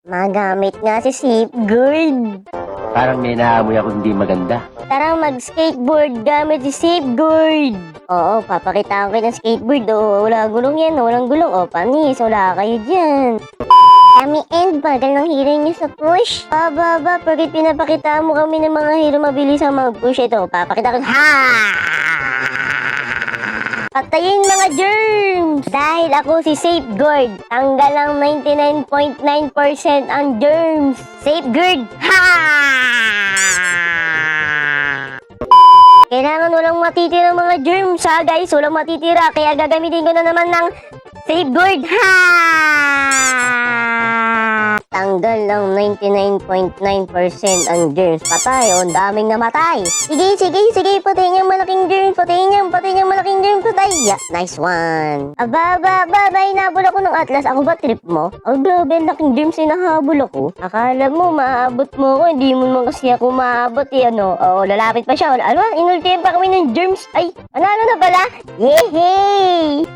Magamit nga si safeguard. Parang may naamoy ako hindi maganda. Tara mag-skateboard gamit si safeguard. Oo, papakita ko kayo ng skateboard. Oo, wala gulong yan. Walang gulong. O, panis. Wala kayo dyan. Kami and bagal ng hero niyo sa push. Baba, pagkat pinapakita mo kami ng mga hero mabilis ang mag-push. Ito, papakita ko. Ha! Patayin mga germs! Dahil ako si Safeguard, tanggal ang 99.9% ang germs. Safeguard! Ha! Kailangan walang matitira mga germs ha guys, walang matitira. Kaya gagamitin ko na naman ng Safeguard! Ha! Tanggal ng 99.9% ang germs. Patay, ang daming namatay. Sige, patayin yung malaking germs. Patayin yung malaking germs. Patay. Yeah, nice one. Aba, hinabol ako ng Atlas. Ako ba trip mo? Oh, grabe, ang laking germs ay nahabol ako. Akala mo, maabot mo ako. Hindi mo naman kasi ako maabot eh, ano. Oo, lalapit pa siya. Ano, inultihan pa kami ng germs. Ay, panalo na pala. Yehey!